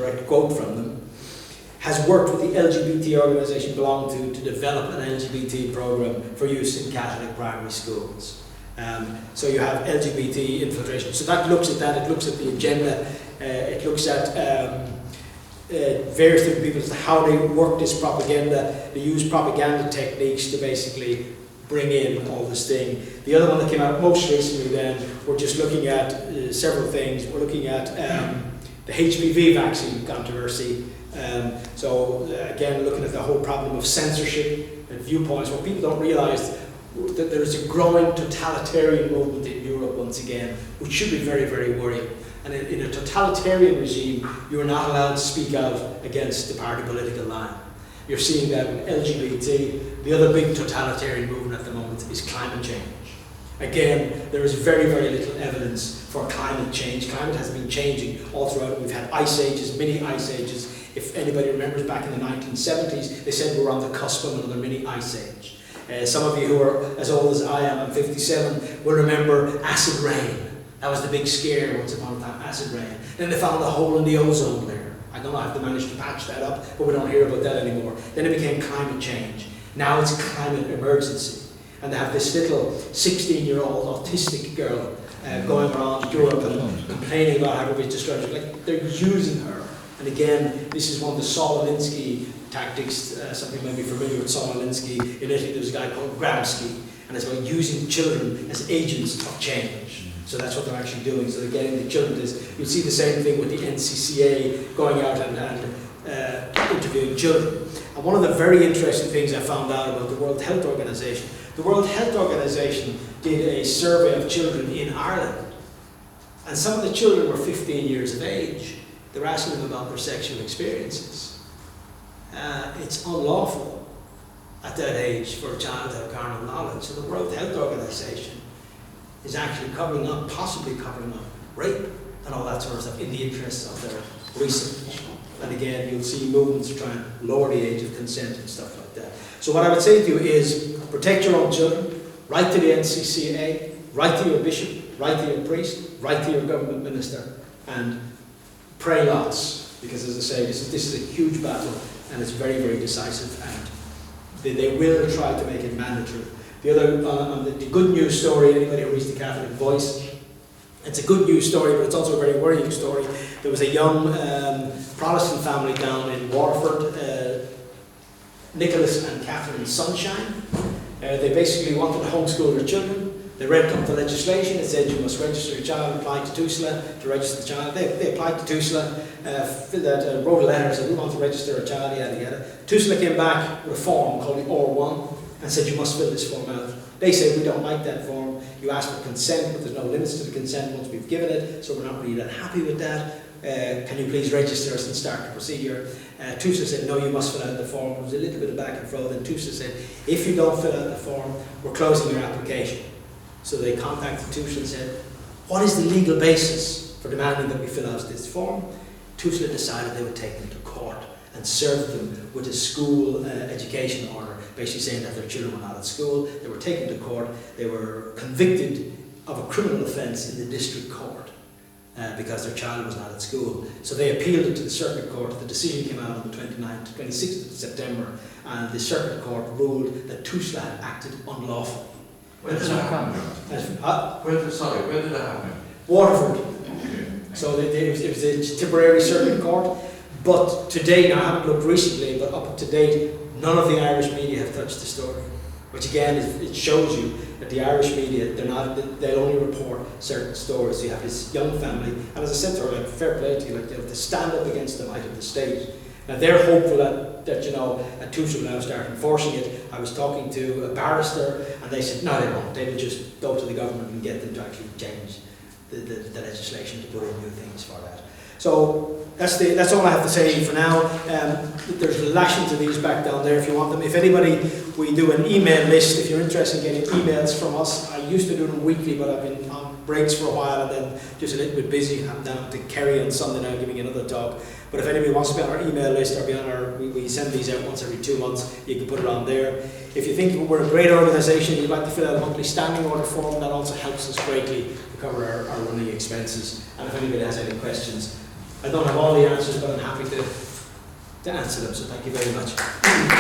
direct quote from them, has worked with the LGBT organisation belonged to develop an LGBT programme for use in Catholic primary schools. So you have LGBT infiltration. So that looks at that, it looks at the agenda, it looks at various different people as to how they work this propaganda. They use propaganda techniques to basically bring in all this thing. The other one that came out most recently then, we're just looking at several things. We're looking at the HPV vaccine controversy. So again, looking at the whole problem of censorship and viewpoints, what people don't realise that there's a growing totalitarian movement in Europe once again, which should be very, very worrying. And in a totalitarian regime, you are not allowed to speak out against the party political line. You're seeing that with LGBT. The other big totalitarian movement at the moment is climate change. Again, there is very, very little evidence for climate change. Climate has been changing all throughout. We've had ice ages, mini ice ages. If anybody remembers back in the 1970s, they said we were on the cusp of another mini ice age. Some of you who are as old as I am, I'm 57, will remember acid rain. That was the big scare once upon a time, acid rain. Then they found a hole in the ozone layer. I don't know if they managed to patch that up, but we don't hear about that anymore. Then it became climate change. Now it's climate emergency. And they have this little 16-year-old autistic girl going around Europe and complaining about how everybody's destroyed. Like, they're using her. And again, this is one of the Saul Alinsky tactics. Some people may be familiar with Saul Alinsky. In Italy, there's a guy called Gramsci, and it's about using children as agents of change. So that's what they're actually doing. So they're getting the children. You'll see the same thing with the NCCA going out and interviewing children. And one of the very interesting things I found out about the World Health Organization, the World Health Organization did a survey of children in Ireland. And some of the children were 15 years of age. They were asking them about their sexual experiences. It's unlawful at that age for a child to have carnal knowledge. So the World Health Organization is actually covering up, possibly covering up, rape and all that sort of stuff in the interests of their research. And again, you'll see movements to try and lower the age of consent and stuff like that. So what I would say to you is, protect your own children, write to the NCCA, write to your bishop, write to your priest, write to your government minister, and pray lots. Because as I say, this is a huge battle, and it's very, very decisive, and they will try to make it mandatory. The other, the good news story, anybody who reads the Catholic Voice, it's a good news story, but it's also a very worrying story. There was a young Protestant family down in Waterford, Nicholas and Catherine Sunshine. They basically wanted to homeschool their children. They read up the legislation. It said you must register your child, apply to TUSLA to register the child. They applied to TUSLA, wrote a letter, said we want to register a child, yada yada. TUSLA came back with a form called the R1 and said you must fill this form out. They said we don't like that form. You asked for consent, but there's no limits to the consent once we've given it, so we're not really that happy with that. Can you please register us and start the procedure? TUSLA said, no, you must fill out the form. There was a little bit of back and forth, and TUSLA said, if you don't fill out the form, we're closing your application. So they contacted TUSLA and said, what is the legal basis for demanding that we fill out this form? TUSLA decided they would take them to court and serve them with a school education order, basically saying that their children were not at school. They were taken to court. They were convicted of a criminal offence in the district court because their child was not at school. So they appealed it to the circuit court. The decision came out on the 26th of September, and the circuit court ruled that TUSLA had acted unlawfully. Where did that happen? Where did that happen? Waterford. Okay. So it was a temporary circuit court. But to date, I haven't looked recently, but up to date, none of the Irish media have touched the story. Which again, it shows you that the Irish media, they'll only report certain stories. So you have this young family, and as I said to her, like, fair play to you, like, they have to stand up against the might of the state. Now they're hopeful that you know, that TUSLA will now start enforcing it. I was talking to a barrister, and they said, no, they won't. They will just go to the government and get them to actually change the legislation to put in new things for that. So that's all I have to say for now. There's lashings of these back down there if you want them. If anybody, we do an email list if you're interested in getting emails from us. I used to do them weekly, but I've been on breaks for a while and then just a little bit busy. I'm down to Kerry on Sunday now giving another talk. But if anybody wants to be on our email list or be on our, we send these out once every 2 months, you can put it on there. If you think we're a great organisation, you'd like to fill out a monthly standing order form, that also helps us greatly to cover our running expenses. And if anybody has any questions, I don't have all the answers, but I'm happy to answer them, so thank you very much.